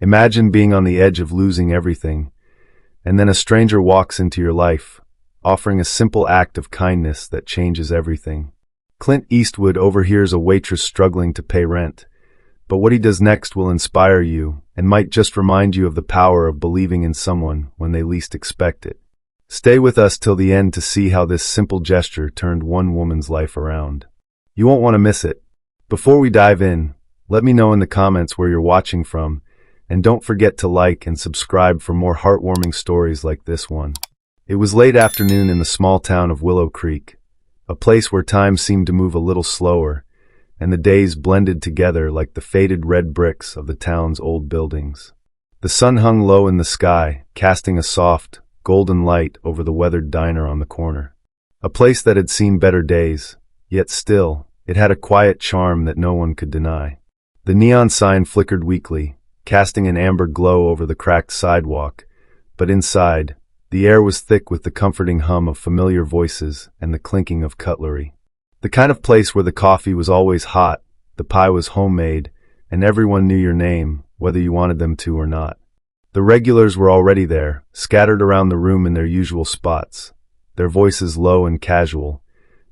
Imagine being on the edge of losing everything, and then a stranger walks into your life, offering a simple act of kindness that changes everything. Clint Eastwood overhears a waitress struggling to pay rent, but what he does next will inspire you and might just remind you of the power of believing in someone when they least expect it. Stay with us till the end to see how this simple gesture turned one woman's life around. You won't want to miss it. Before we dive in, let me know in the comments where you're watching from, and don't forget to like and subscribe for more heartwarming stories like this one. It was late afternoon in the small town of Willow Creek, a place where time seemed to move a little slower, and the days blended together like the faded red bricks of the town's old buildings. The sun hung low in the sky, casting a soft, golden light over the weathered diner on the corner. A place that had seen better days, yet still, it had a quiet charm that no one could deny. The neon sign flickered weakly, casting an amber glow over the cracked sidewalk, but inside, the air was thick with the comforting hum of familiar voices and the clinking of cutlery. The kind of place where the coffee was always hot, the pie was homemade, and everyone knew your name, whether you wanted them to or not. The regulars were already there, scattered around the room in their usual spots, their voices low and casual,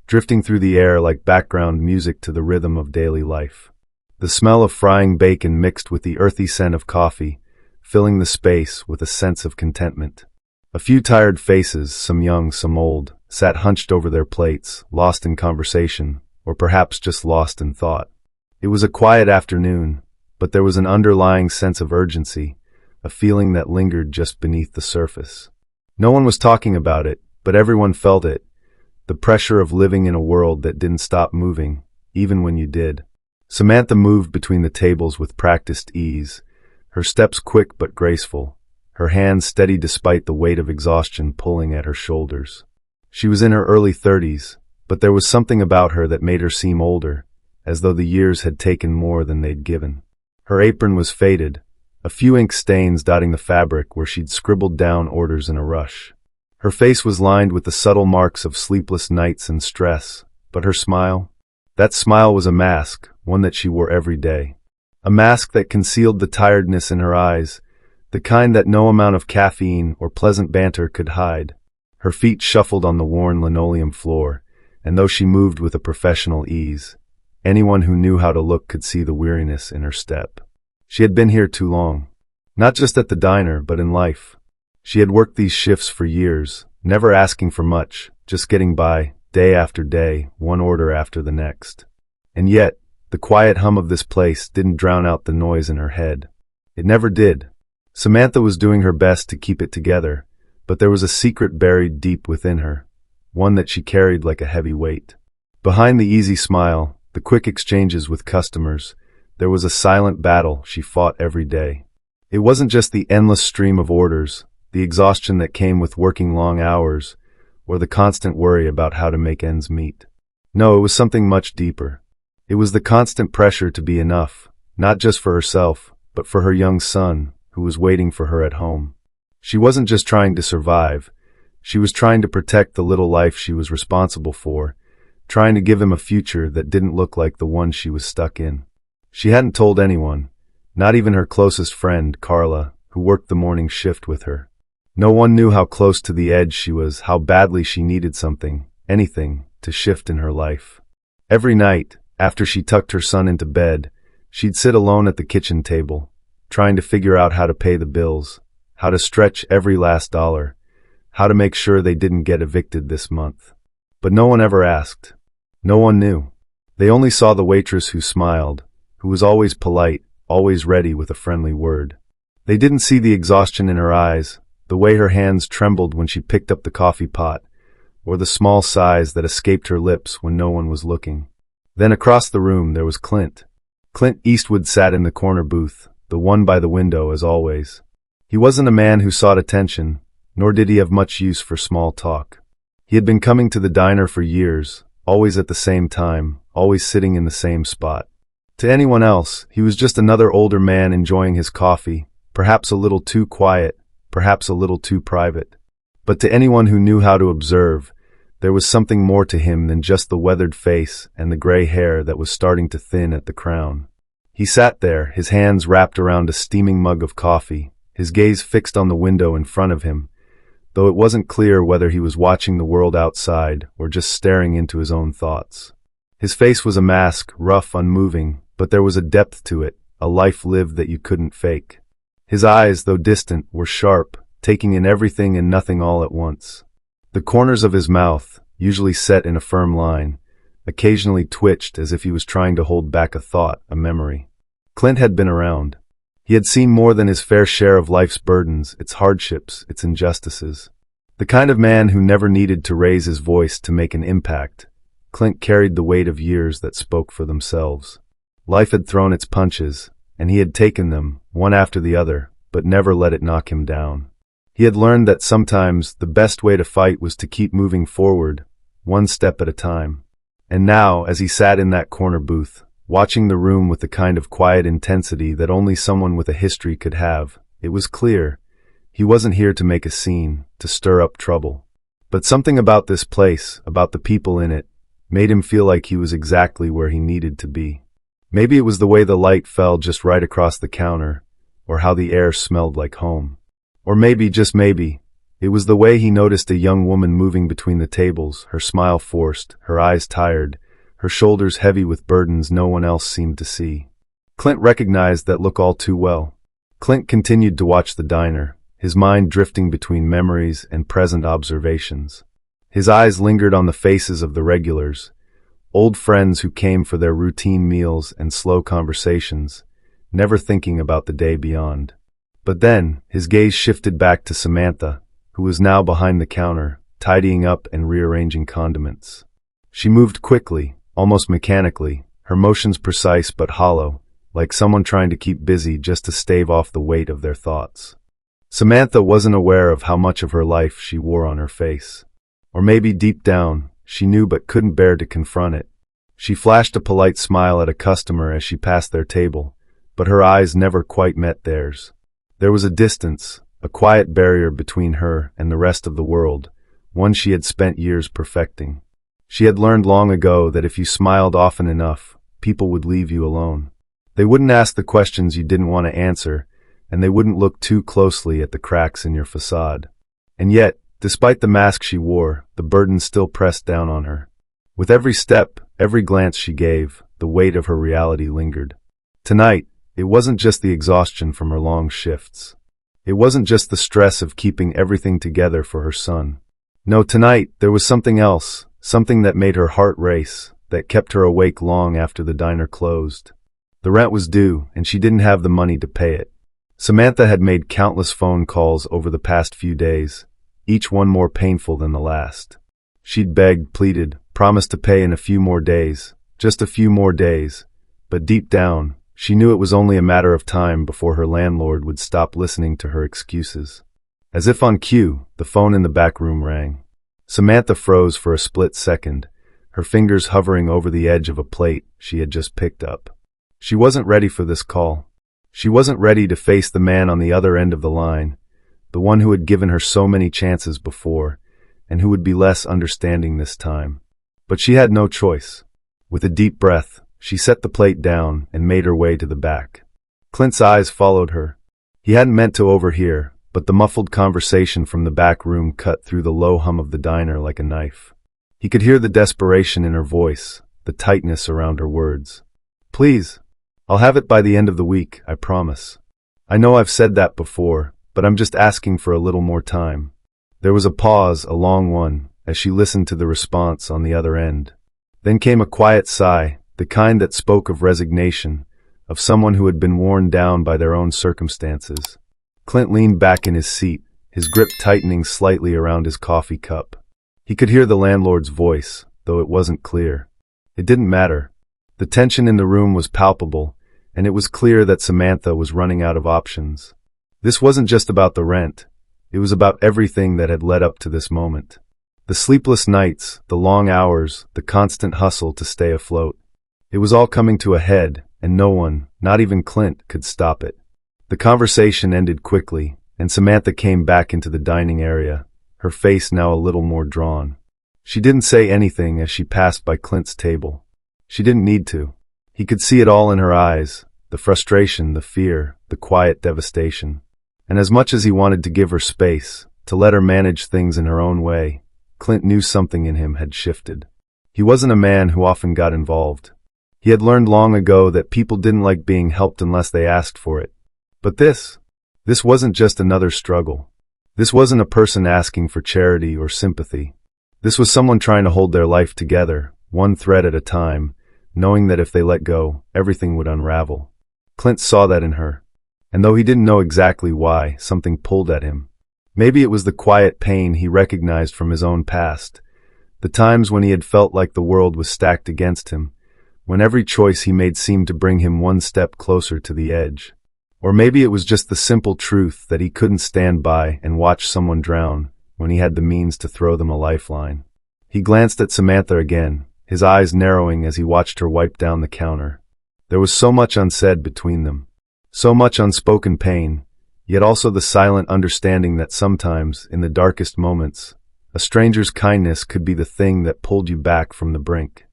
drifting through the air like background music to the rhythm of daily life. The smell of frying bacon mixed with the earthy scent of coffee, filling the space with a sense of contentment. A few tired faces, some young, some old, sat hunched over their plates, lost in conversation, or perhaps just lost in thought. It was a quiet afternoon, but there was an underlying sense of urgency, a feeling that lingered just beneath the surface. No one was talking about it, but everyone felt it, the pressure of living in a world that didn't stop moving, even when you did. Samantha moved between the tables with practiced ease, her steps quick but graceful, her hands steady despite the weight of exhaustion pulling at her shoulders. She was in her early 30s, but there was something about her that made her seem older, as though the years had taken more than they'd given. Her apron was faded, a few ink stains dotting the fabric where she'd scribbled down orders in a rush. Her face was lined with the subtle marks of sleepless nights and stress, but her smile? That smile was a mask, one that she wore every day. A mask that concealed the tiredness in her eyes, the kind that no amount of caffeine or pleasant banter could hide. Her feet shuffled on the worn linoleum floor, and though she moved with a professional ease, anyone who knew how to look could see the weariness in her step. She had been here too long. Not just at the diner, but in life. She had worked these shifts for years, never asking for much, just getting by, day after day, one order after the next. And yet, the quiet hum of this place didn't drown out the noise in her head. It never did. Samantha was doing her best to keep it together, but there was a secret buried deep within her, one that she carried like a heavy weight. Behind the easy smile, the quick exchanges with customers, there was a silent battle she fought every day. It wasn't just the endless stream of orders, the exhaustion that came with working long hours, or the constant worry about how to make ends meet. No, it was something much deeper. It was the constant pressure to be enough, not just for herself, but for her young son, who was waiting for her at home. She wasn't just trying to survive, she was trying to protect the little life she was responsible for, trying to give him a future that didn't look like the one she was stuck in. She hadn't told anyone, not even her closest friend, Carla, who worked the morning shift with her. No one knew how close to the edge she was, how badly she needed something, anything, to shift in her life. Every night, after she tucked her son into bed, she'd sit alone at the kitchen table, trying to figure out how to pay the bills, how to stretch every last dollar, how to make sure they didn't get evicted this month. But no one ever asked. No one knew. They only saw the waitress who smiled, who was always polite, always ready with a friendly word. They didn't see the exhaustion in her eyes, the way her hands trembled when she picked up the coffee pot, or the small sighs that escaped her lips when no one was looking. Then across the room there was Clint. Clint Eastwood sat in the corner booth, the one by the window as always. He wasn't a man who sought attention, nor did he have much use for small talk. He had been coming to the diner for years, always at the same time, always sitting in the same spot. To anyone else, he was just another older man enjoying his coffee, perhaps a little too quiet, perhaps a little too private. But to anyone who knew how to observe, there was something more to him than just the weathered face and the gray hair that was starting to thin at the crown. He sat there, his hands wrapped around a steaming mug of coffee, his gaze fixed on the window in front of him, though it wasn't clear whether he was watching the world outside or just staring into his own thoughts. His face was a mask, rough, unmoving, but there was a depth to it, a life lived that you couldn't fake. His eyes, though distant, were sharp, taking in everything and nothing all at once. The corners of his mouth, usually set in a firm line, occasionally twitched as if he was trying to hold back a thought, a memory. Clint had been around. He had seen more than his fair share of life's burdens, its hardships, its injustices. The kind of man who never needed to raise his voice to make an impact, Clint carried the weight of years that spoke for themselves. Life had thrown its punches, and he had taken them, one after the other, but never let it knock him down. He had learned that sometimes the best way to fight was to keep moving forward, one step at a time. And now, as he sat in that corner booth, watching the room with the kind of quiet intensity that only someone with a history could have, it was clear he wasn't here to make a scene, to stir up trouble. But something about this place, about the people in it, made him feel like he was exactly where he needed to be. Maybe it was the way the light fell just right across the counter, or how the air smelled like home. Or maybe, just maybe, it was the way he noticed a young woman moving between the tables, her smile forced, her eyes tired, her shoulders heavy with burdens no one else seemed to see. Clint recognized that look all too well. Clint continued to watch the diner, his mind drifting between memories and present observations. His eyes lingered on the faces of the regulars, old friends who came for their routine meals and slow conversations, never thinking about the day beyond. But then, his gaze shifted back to Samantha, who was now behind the counter, tidying up and rearranging condiments. She moved quickly, almost mechanically, her motions precise but hollow, like someone trying to keep busy just to stave off the weight of their thoughts. Samantha wasn't aware of how much of her life she wore on her face. Or maybe deep down, she knew but couldn't bear to confront it. She flashed a polite smile at a customer as she passed their table, but her eyes never quite met theirs. There was a distance, a quiet barrier between her and the rest of the world, one she had spent years perfecting. She had learned long ago that if you smiled often enough, people would leave you alone. They wouldn't ask the questions you didn't want to answer, and they wouldn't look too closely at the cracks in your facade. And yet, despite the mask she wore, the burden still pressed down on her. With every step, every glance she gave, the weight of her reality lingered. Tonight, it wasn't just the exhaustion from her long shifts. It wasn't just the stress of keeping everything together for her son. No, tonight, there was something else, something that made her heart race, that kept her awake long after the diner closed. The rent was due, and she didn't have the money to pay it. Samantha had made countless phone calls over the past few days, each one more painful than the last. She'd begged, pleaded, promised to pay in a few more days, just a few more days, but deep down, she knew it was only a matter of time before her landlord would stop listening to her excuses. As if on cue, the phone in the back room rang. Samantha froze for a split second, her fingers hovering over the edge of a plate she had just picked up. She wasn't ready for this call. She wasn't ready to face the man on the other end of the line, the one who had given her so many chances before, and who would be less understanding this time. But she had no choice. With a deep breath, she set the plate down and made her way to the back. Clint's eyes followed her. He hadn't meant to overhear, but the muffled conversation from the back room cut through the low hum of the diner like a knife. He could hear the desperation in her voice, the tightness around her words. "Please, I'll have it by the end of the week, I promise. I know I've said that before, but I'm just asking for a little more time." There was a pause, a long one, as she listened to the response on the other end. Then came a quiet sigh, the kind that spoke of resignation, of someone who had been worn down by their own circumstances. Clint leaned back in his seat, his grip tightening slightly around his coffee cup. He could hear the landlord's voice, though it wasn't clear. It didn't matter. The tension in the room was palpable, and it was clear that Samantha was running out of options. This wasn't just about the rent. It was about everything that had led up to this moment. The sleepless nights, the long hours, the constant hustle to stay afloat. It was all coming to a head, and no one, not even Clint, could stop it. The conversation ended quickly, and Samantha came back into the dining area, her face now a little more drawn. She didn't say anything as she passed by Clint's table. She didn't need to. He could see it all in her eyes, the frustration, the fear, the quiet devastation. And as much as he wanted to give her space, to let her manage things in her own way, Clint knew something in him had shifted. He wasn't a man who often got involved. He had learned long ago that people didn't like being helped unless they asked for it. But this wasn't just another struggle. This wasn't a person asking for charity or sympathy. This was someone trying to hold their life together, one thread at a time, knowing that if they let go, everything would unravel. Clint saw that in her. And though he didn't know exactly why, something pulled at him. Maybe it was the quiet pain he recognized from his own past, the times when he had felt like the world was stacked against him, when every choice he made seemed to bring him one step closer to the edge. Or maybe it was just the simple truth that he couldn't stand by and watch someone drown when he had the means to throw them a lifeline. He glanced at Samantha again, his eyes narrowing as he watched her wipe down the counter. There was so much unsaid between them, so much unspoken pain, yet also the silent understanding that sometimes, in the darkest moments, a stranger's kindness could be the thing that pulled you back from the brink.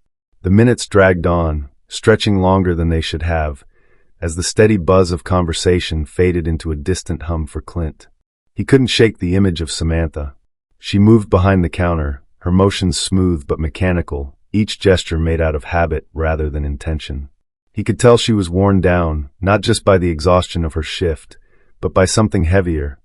The minutes dragged on, stretching longer than they should have, as the steady buzz of conversation faded into a distant hum for Clint. He couldn't shake the image of Samantha. She moved behind the counter, her motions smooth but mechanical, each gesture made out of habit rather than intention. He could tell she was worn down, not just by the exhaustion of her shift, but by something heavier,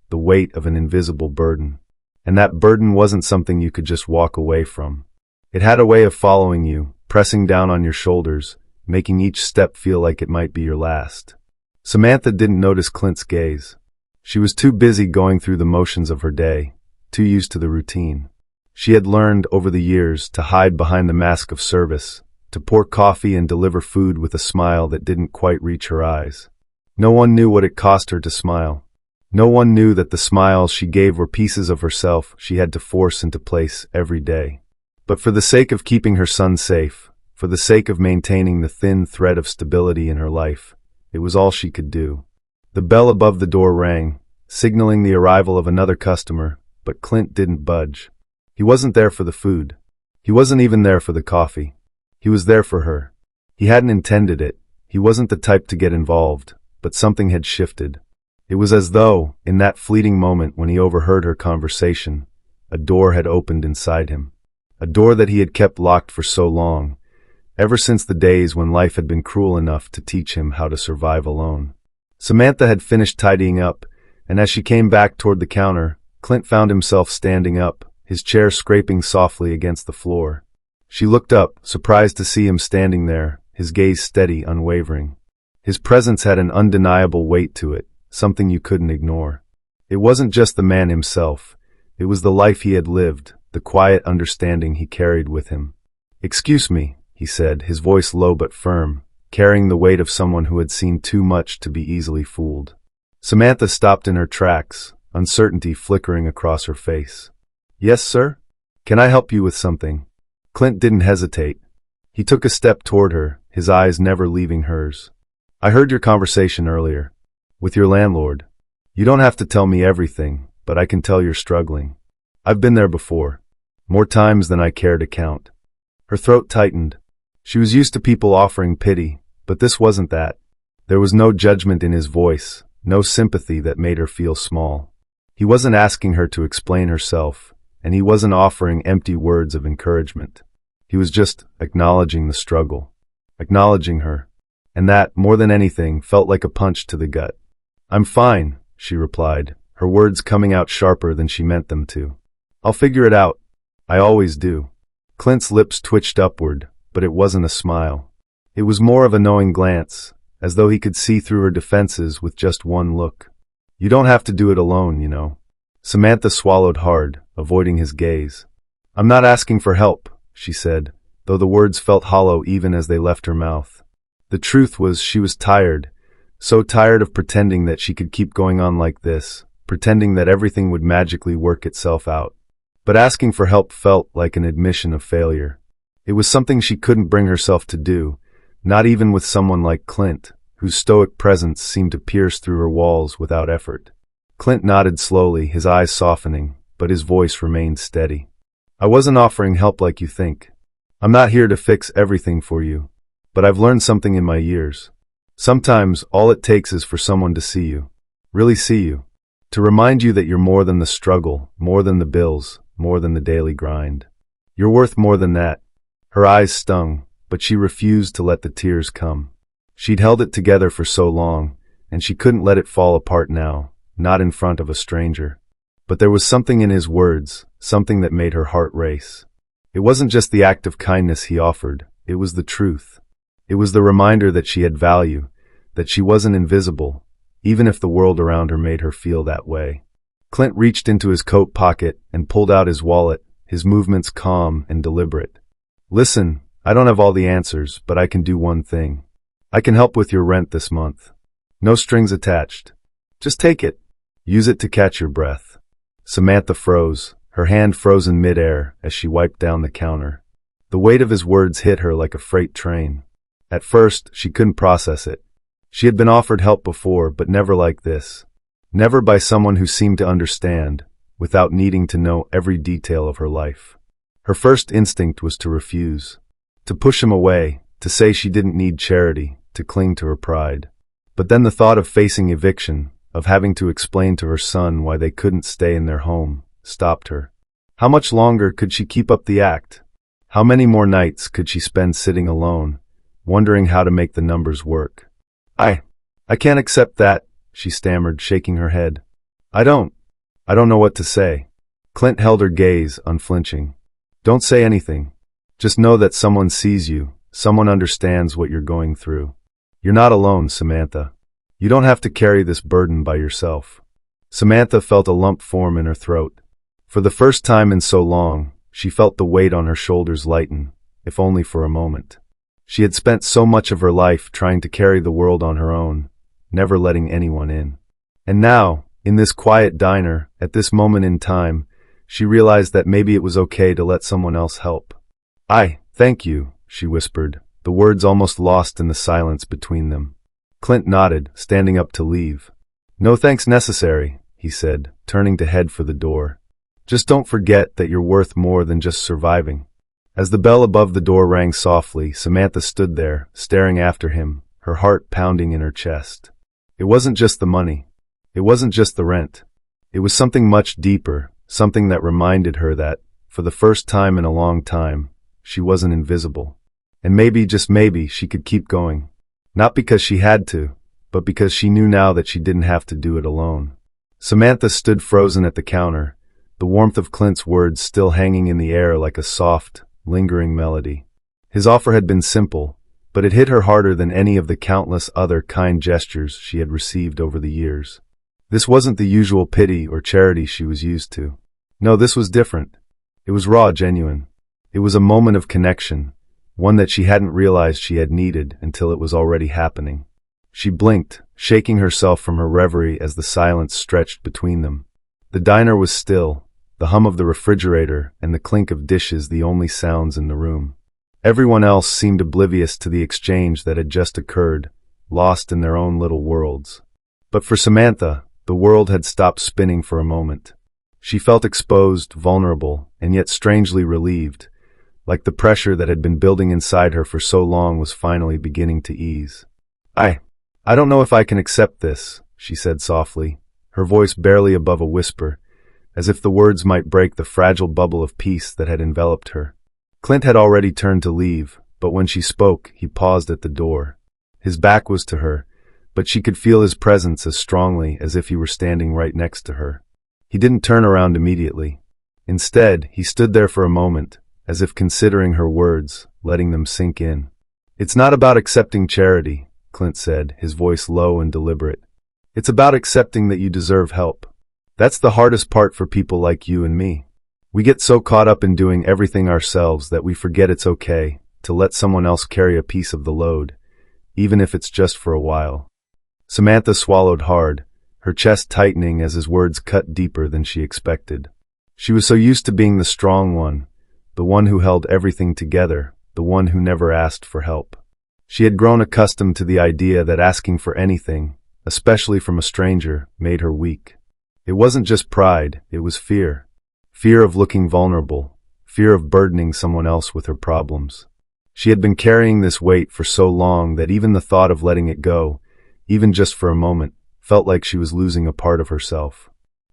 the weight of an invisible burden. And that burden wasn't something you could just walk away from. It had a way of following you, pressing down on your shoulders, making each step feel like it might be your last. Samantha didn't notice Clint's gaze. She was too busy going through the motions of her day, too used to the routine. She had learned over the years to hide behind the mask of service, to pour coffee and deliver food with a smile that didn't quite reach her eyes. No one knew what it cost her to smile. No one knew that the smiles she gave were pieces of herself she had to force into place every day. But for the sake of keeping her son safe, for the sake of maintaining the thin thread of stability in her life, it was all she could do. The bell above the door rang, signaling the arrival of another customer, but Clint didn't budge. He wasn't there for the food. He wasn't even there for the coffee. He was there for her. He hadn't intended it. He wasn't the type to get involved, but something had shifted. It was as though, in that fleeting moment when he overheard her conversation, a door had opened inside him. A door that he had kept locked for so long, ever since the days when life had been cruel enough to teach him how to survive alone. Samantha had finished tidying up, and as she came back toward the counter, Clint found himself standing up, his chair scraping softly against the floor. She looked up, surprised to see him standing there, his gaze steady, unwavering. His presence had an undeniable weight to it, something you couldn't ignore. It wasn't just the man himself. It was the life he had lived, the quiet understanding he carried with him. "Excuse me," he said, his voice low but firm, carrying the weight of someone who had seen too much to be easily fooled. Samantha stopped in her tracks, uncertainty flickering across her face. "Yes, sir? Can I help you with something?" Clint didn't hesitate. He took a step toward her, his eyes never leaving hers. "I heard your conversation earlier. With your landlord. You don't have to tell me everything, but I can tell you're struggling. I've been there before. More times than I care to count." Her throat tightened. She was used to people offering pity, but this wasn't that. There was no judgment in his voice, no sympathy that made her feel small. He wasn't asking her to explain herself, and he wasn't offering empty words of encouragement. He was just acknowledging the struggle, acknowledging her, and that, more than anything, felt like a punch to the gut. "I'm fine," she replied, her words coming out sharper than she meant them to. "I'll figure it out. I always do." Clint's lips twitched upward, but it wasn't a smile. It was more of a knowing glance, as though he could see through her defenses with just one look. "You don't have to do it alone, you know." Samantha swallowed hard, avoiding his gaze. "I'm not asking for help," she said, though the words felt hollow even as they left her mouth. The truth was she was tired, so tired of pretending that she could keep going on like this, pretending that everything would magically work itself out. But asking for help felt like an admission of failure. It was something she couldn't bring herself to do, not even with someone like Clint, whose stoic presence seemed to pierce through her walls without effort. Clint nodded slowly, his eyes softening, but his voice remained steady. "I wasn't offering help like you think. I'm not here to fix everything for you, but I've learned something in my years. Sometimes all it takes is for someone to see you, really see you, to remind you that you're more than the struggle, more than the bills, more than the daily grind. You're worth more than that. Her eyes stung, but she refused to let the tears come. She'd held it together for so long, and she couldn't let it fall apart now, not in front of a stranger. But there was something in his words, something that made her heart race. It wasn't just the act of kindness he offered, it was the truth. It was the reminder that she had value, that she wasn't invisible, even if the world around her made her feel that way. Clint reached into his coat pocket and pulled out his wallet, his movements calm and deliberate. Listen, I don't have all the answers, but I can do one thing. I can help with your rent this month. No strings attached. Just take it. Use it to catch your breath. Samantha froze, her hand frozen midair as she wiped down the counter. The weight of his words hit her like a freight train. At first, she couldn't process it. She had been offered help before, but never like this. Never by someone who seemed to understand, without needing to know every detail of her life. Her first instinct was to refuse. To push him away, to say she didn't need charity, to cling to her pride. But then the thought of facing eviction, of having to explain to her son why they couldn't stay in their home, stopped her. How much longer could she keep up the act? How many more nights could she spend sitting alone, wondering how to make the numbers work? I can't accept that, she stammered, shaking her head. I don't know what to say. Clint held her gaze, unflinching. Don't say anything. Just know that someone sees you, someone understands what you're going through. You're not alone, Samantha. You don't have to carry this burden by yourself. Samantha felt a lump form in her throat. For the first time in so long, she felt the weight on her shoulders lighten, if only for a moment. She had spent so much of her life trying to carry the world on her own, never letting anyone in. And now, in this quiet diner, at this moment in time, she realized that maybe it was okay to let someone else help. Thank you, she whispered, the words almost lost in the silence between them. Clint nodded, standing up to leave. No thanks necessary, he said, turning to head for the door. Just don't forget that you're worth more than just surviving. As the bell above the door rang softly, Samantha stood there, staring after him, her heart pounding in her chest. It wasn't just the money. It wasn't just the rent. It was something much deeper, something that reminded her that, for the first time in a long time, she wasn't invisible. And maybe, just maybe, she could keep going. Not because she had to, but because she knew now that she didn't have to do it alone. Samantha stood frozen at the counter, the warmth of Clint's words still hanging in the air like a soft, lingering melody. His offer had been simple, but it hit her harder than any of the countless other kind gestures she had received over the years. This wasn't the usual pity or charity she was used to. No, this was different. It was raw, genuine. It was a moment of connection, one that she hadn't realized she had needed until it was already happening. She blinked, shaking herself from her reverie as the silence stretched between them. The diner was still, the hum of the refrigerator and the clink of dishes the only sounds in the room. Everyone else seemed oblivious to the exchange that had just occurred, lost in their own little worlds. But for Samantha, the world had stopped spinning for a moment. She felt exposed, vulnerable, and yet strangely relieved, like the pressure that had been building inside her for so long was finally beginning to ease. I don't know if I can accept this, she said softly, her voice barely above a whisper, as if the words might break the fragile bubble of peace that had enveloped her. Clint had already turned to leave, but when she spoke, he paused at the door. His back was to her, but she could feel his presence as strongly as if he were standing right next to her. He didn't turn around immediately. Instead, he stood there for a moment, as if considering her words, letting them sink in. It's not about accepting charity, Clint said, his voice low and deliberate. It's about accepting that you deserve help. That's the hardest part for people like you and me. We get so caught up in doing everything ourselves that we forget it's okay to let someone else carry a piece of the load, even if it's just for a while. Samantha swallowed hard, her chest tightening as his words cut deeper than she expected. She was so used to being the strong one, the one who held everything together, the one who never asked for help. She had grown accustomed to the idea that asking for anything, especially from a stranger, made her weak. It wasn't just pride, it was fear. Fear of looking vulnerable, fear of burdening someone else with her problems. She had been carrying this weight for so long that even the thought of letting it go, even just for a moment, felt like she was losing a part of herself.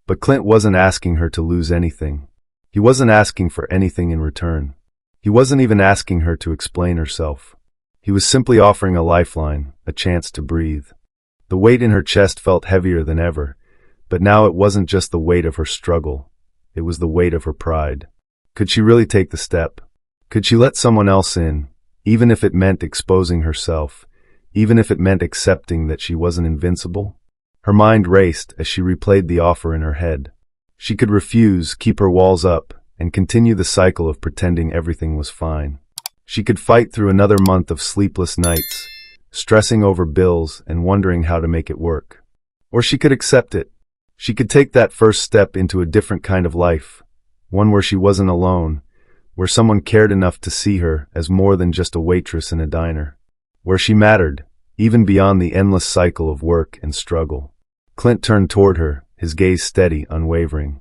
But Clint wasn't asking her to lose anything. He wasn't asking for anything in return. He wasn't even asking her to explain herself. He was simply offering a lifeline, a chance to breathe. The weight in her chest felt heavier than ever, but now it wasn't just the weight of her struggle. It was the weight of her pride. Could she really take the step? Could she let someone else in, even if it meant exposing herself, even if it meant accepting that she wasn't invincible? Her mind raced as she replayed the offer in her head. She could refuse, keep her walls up, and continue the cycle of pretending everything was fine. She could fight through another month of sleepless nights, stressing over bills and wondering how to make it work. Or she could accept it. She could take that first step into a different kind of life, one where she wasn't alone, where someone cared enough to see her as more than just a waitress in a diner, where she mattered, even beyond the endless cycle of work and struggle. Clint turned toward her, his gaze steady, unwavering.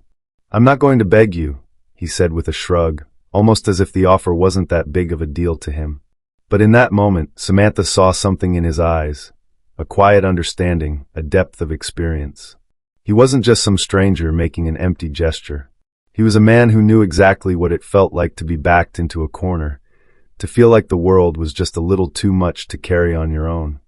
"I'm not going to beg you," he said with a shrug, almost as if the offer wasn't that big of a deal to him. But in that moment, Samantha saw something in his eyes, a quiet understanding, a depth of experience. He wasn't just some stranger making an empty gesture. He was a man who knew exactly what it felt like to be backed into a corner, to feel like the world was just a little too much to carry on your own.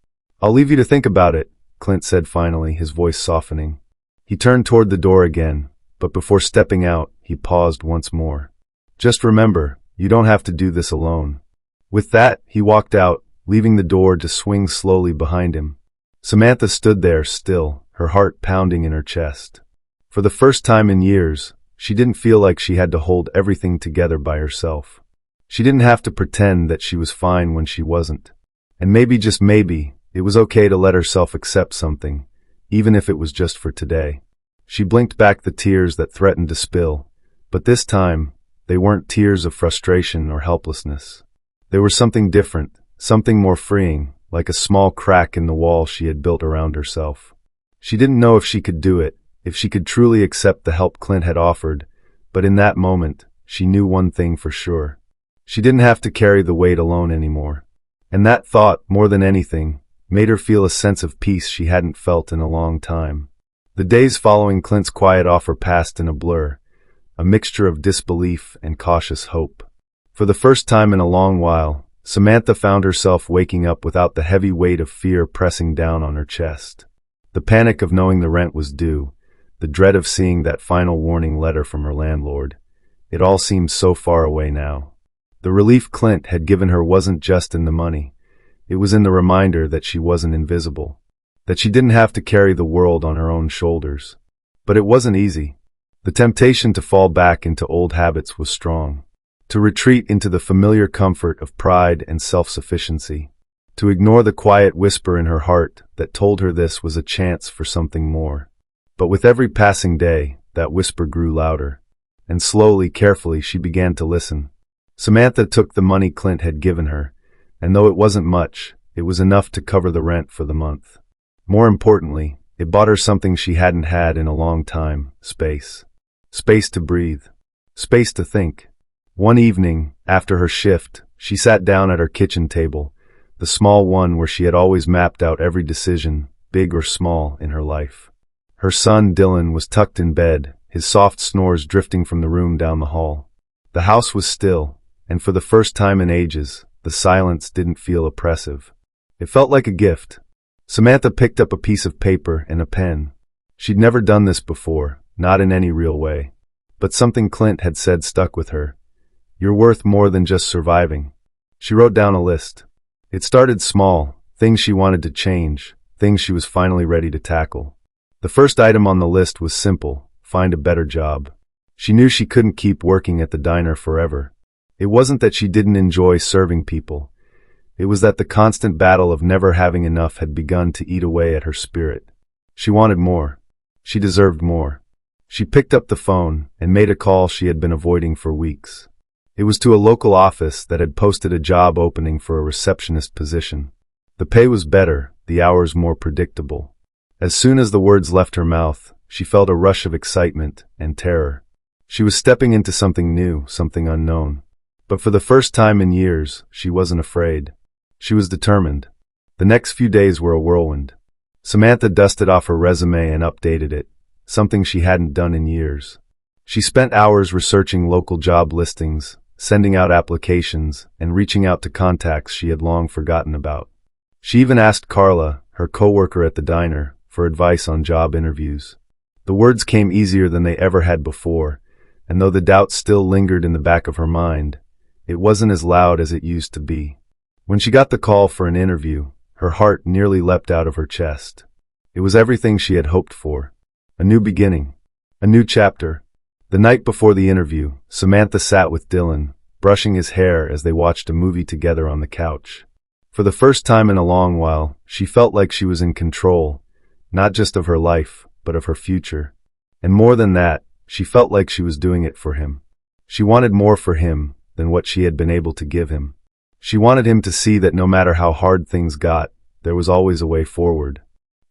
"I'll leave you to think about it," Clint said finally, his voice softening. He turned toward the door again, but before stepping out, he paused once more. "Just remember, you don't have to do this alone." With that, he walked out, leaving the door to swing slowly behind him. Samantha stood there still, her heart pounding in her chest. For the first time in years, she didn't feel like she had to hold everything together by herself. She didn't have to pretend that she was fine when she wasn't. And maybe, just maybe, it was okay to let herself accept something, even if it was just for today. She blinked back the tears that threatened to spill, but this time, they weren't tears of frustration or helplessness. They were something different, something more freeing, like a small crack in the wall she had built around herself. She didn't know if she could do it, if she could truly accept the help Clint had offered, but in that moment, she knew one thing for sure. She didn't have to carry the weight alone anymore. And that thought, more than anything, made her feel a sense of peace she hadn't felt in a long time. The days following Clint's quiet offer passed in a blur, a mixture of disbelief and cautious hope. For the first time in a long while, Samantha found herself waking up without the heavy weight of fear pressing down on her chest. The panic of knowing the rent was due, the dread of seeing that final warning letter from her landlord. It all seemed so far away now. The relief Clint had given her wasn't just in the money. It was in the reminder that she wasn't invisible, that she didn't have to carry the world on her own shoulders. But it wasn't easy. The temptation to fall back into old habits was strong, to retreat into the familiar comfort of pride and self-sufficiency, to ignore the quiet whisper in her heart that told her this was a chance for something more. But with every passing day, that whisper grew louder, and slowly, carefully, she began to listen. Samantha took the money Clint had given her, and though it wasn't much, it was enough to cover the rent for the month. More importantly, it bought her something she hadn't had in a long time: space. Space to breathe. Space to think. One evening, after her shift, she sat down at her kitchen table, the small one where she had always mapped out every decision, big or small, in her life. Her son, Dylan, was tucked in bed, his soft snores drifting from the room down the hall. The house was still, and for the first time in ages, the silence didn't feel oppressive. It felt like a gift. Samantha picked up a piece of paper and a pen. She'd never done this before, not in any real way. But something Clint had said stuck with her. "You're worth more than just surviving." She wrote down a list. It started small, things she wanted to change, things she was finally ready to tackle. The first item on the list was simple: find a better job. She knew she couldn't keep working at the diner forever. It wasn't that she didn't enjoy serving people. It was that the constant battle of never having enough had begun to eat away at her spirit. She wanted more. She deserved more. She picked up the phone and made a call she had been avoiding for weeks. It was to a local office that had posted a job opening for a receptionist position. The pay was better, the hours more predictable. As soon as the words left her mouth, she felt a rush of excitement and terror. She was stepping into something new, something unknown. But for the first time in years, she wasn't afraid. She was determined. The next few days were a whirlwind. Samantha dusted off her resume and updated it, something she hadn't done in years. She spent hours researching local job listings, sending out applications, and reaching out to contacts she had long forgotten about. She even asked Carla, her coworker at the diner, for advice on job interviews. The words came easier than they ever had before, and though the doubt still lingered in the back of her mind, it wasn't as loud as it used to be. When she got the call for an interview, her heart nearly leapt out of her chest. It was everything she had hoped for. A new beginning. A new chapter. The night before the interview, Samantha sat with Dylan, brushing his hair as they watched a movie together on the couch. For the first time in a long while, she felt like she was in control, not just of her life, but of her future. And more than that, she felt like she was doing it for him. She wanted more for him than what she had been able to give him. She wanted him to see that no matter how hard things got, there was always a way forward.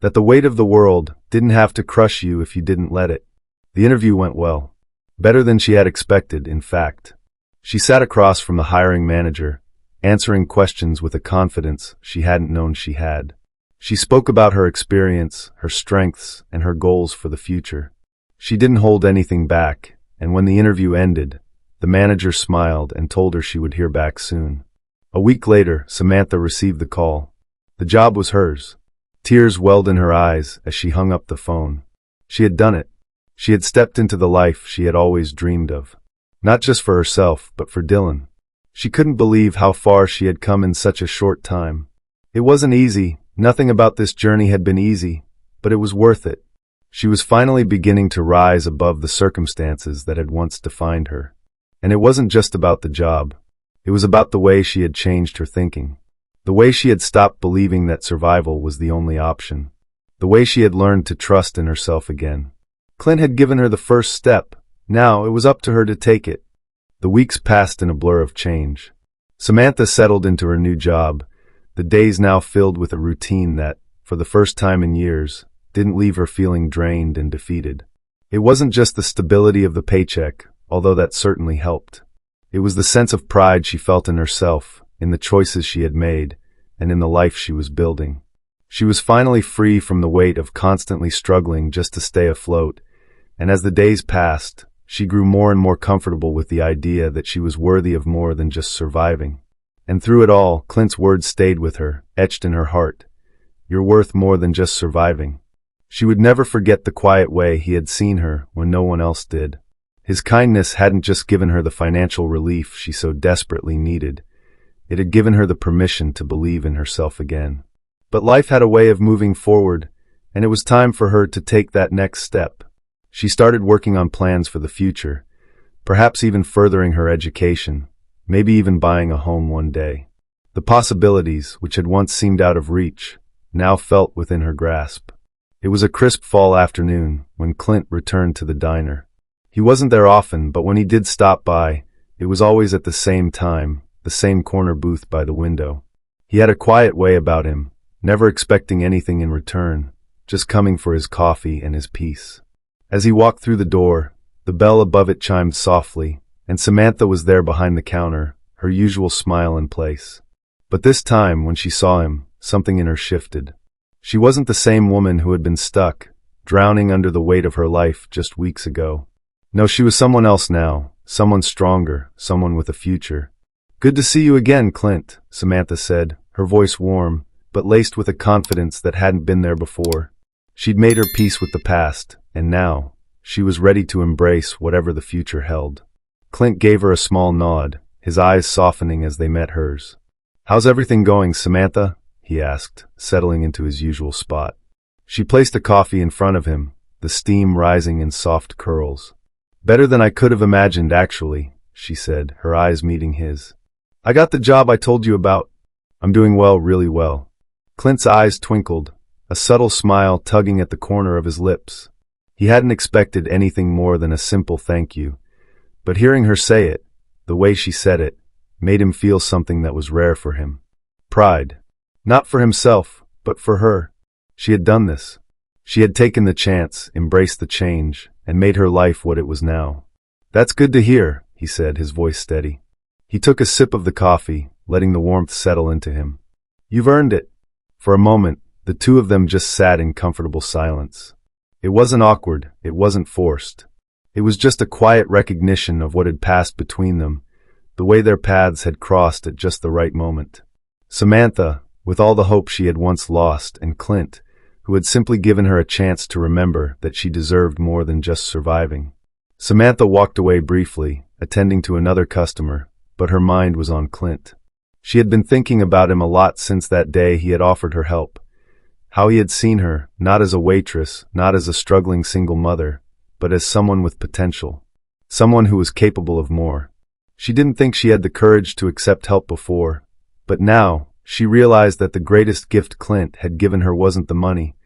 That the weight of the world didn't have to crush you if you didn't let it. The interview went well. Better than she had expected, in fact. She sat across from the hiring manager, answering questions with a confidence she hadn't known she had. She spoke about her experience, her strengths, and her goals for the future. She didn't hold anything back, and when the interview ended, the manager smiled and told her she would hear back soon. A week later, Samantha received the call. The job was hers. Tears welled in her eyes as she hung up the phone. She had done it. She had stepped into the life she had always dreamed of. Not just for herself, but for Dylan. She couldn't believe how far she had come in such a short time. It wasn't easy. Nothing about this journey had been easy, but it was worth it. She was finally beginning to rise above the circumstances that had once defined her. And it wasn't just about the job. It was about the way she had changed her thinking. The way she had stopped believing that survival was the only option. The way she had learned to trust in herself again. Clint had given her the first step. Now it was up to her to take it. The weeks passed in a blur of change. Samantha settled into her new job, the days now filled with a routine that, for the first time in years, didn't leave her feeling drained and defeated. It wasn't just the stability of the paycheck, although that certainly helped. It was the sense of pride she felt in herself, in the choices she had made, and in the life she was building. She was finally free from the weight of constantly struggling just to stay afloat, and as the days passed, she grew more and more comfortable with the idea that she was worthy of more than just surviving. And through it all, Clint's words stayed with her, etched in her heart. You're worth more than just surviving. She would never forget the quiet way he had seen her when no one else did. His kindness hadn't just given her the financial relief she so desperately needed. It had given her the permission to believe in herself again. But life had a way of moving forward, and it was time for her to take that next step. She started working on plans for the future, perhaps even furthering her education, maybe even buying a home one day. The possibilities, which had once seemed out of reach, now felt within her grasp. It was a crisp fall afternoon when Clint returned to the diner. He wasn't there often, but when he did stop by, it was always at the same time, the same corner booth by the window. He had a quiet way about him, never expecting anything in return, just coming for his coffee and his peace. As he walked through the door, the bell above it chimed softly, and Samantha was there behind the counter, her usual smile in place. But this time, when she saw him, something in her shifted. She wasn't the same woman who had been stuck, drowning under the weight of her life just weeks ago. No, she was someone else now, someone stronger, someone with a future. Good to see you again, Clint, Samantha said, her voice warm, but laced with a confidence that hadn't been there before. She'd made her peace with the past, and now, she was ready to embrace whatever the future held. Clint gave her a small nod, his eyes softening as they met hers. How's everything going, Samantha? He asked, settling into his usual spot. She placed a coffee in front of him, the steam rising in soft curls. Better than I could have imagined, actually, she said, her eyes meeting his. I got the job I told you about. I'm doing well, really well. Clint's eyes twinkled, a subtle smile tugging at the corner of his lips. He hadn't expected anything more than a simple thank you, but hearing her say it, the way she said it, made him feel something that was rare for him. Pride. Not for himself, but for her. She had done this. She had taken the chance, embraced the change, and made her life what it was now. That's good to hear, he said, his voice steady. He took a sip of the coffee, letting the warmth settle into him. "You've earned it." For a moment, the two of them just sat in comfortable silence. It wasn't awkward, it wasn't forced. It was just a quiet recognition of what had passed between them, the way their paths had crossed at just the right moment. Samantha, with all the hope she had once lost, and Clint, who had simply given her a chance to remember that she deserved more than just surviving. Samantha walked away briefly, attending to another customer, but her mind was on Clint. She had been thinking about him a lot since that day he had offered her help. How he had seen her, not as a waitress, not as a struggling single mother, but as someone with potential. Someone who was capable of more. She didn't think she had the courage to accept help before, but now, she realized that the greatest gift Clint had given her wasn't the money.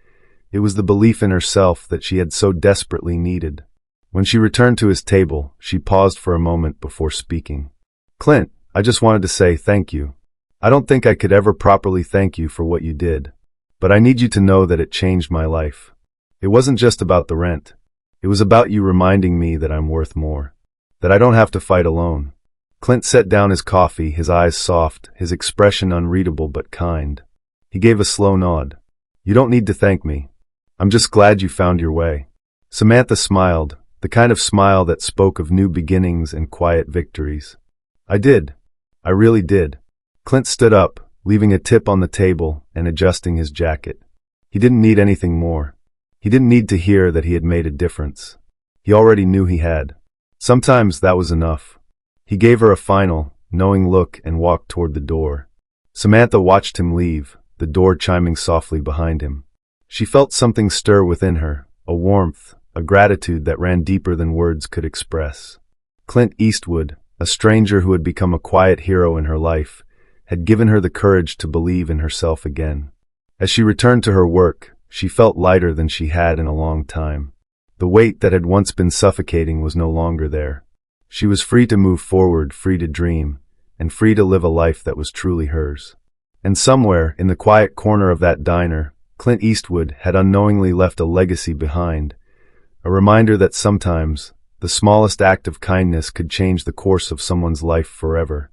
It was the belief in herself that she had so desperately needed. When she returned to his table, she paused for a moment before speaking. "Clint, I just wanted to say thank you. I don't think I could ever properly thank you for what you did. But I need you to know that it changed my life. It wasn't just about the rent. It was about you reminding me that I'm worth more. That I don't have to fight alone." Clint set down his coffee, his eyes soft, his expression unreadable but kind. He gave a slow nod. "You don't need to thank me. I'm just glad you found your way." Samantha smiled, the kind of smile that spoke of new beginnings and quiet victories. "I did. I really did." Clint stood up, leaving a tip on the table and adjusting his jacket. He didn't need anything more. He didn't need to hear that he had made a difference. He already knew he had. Sometimes that was enough. He gave her a final, knowing look and walked toward the door. Samantha watched him leave, the door chiming softly behind him. She felt something stir within her, a warmth, a gratitude that ran deeper than words could express. Clint Eastwood, a stranger who had become a quiet hero in her life, had given her the courage to believe in herself again. As she returned to her work, she felt lighter than she had in a long time. The weight that had once been suffocating was no longer there. She was free to move forward, free to dream, and free to live a life that was truly hers. And somewhere, in the quiet corner of that diner, Clint Eastwood had unknowingly left a legacy behind, a reminder that sometimes, the smallest act of kindness could change the course of someone's life forever.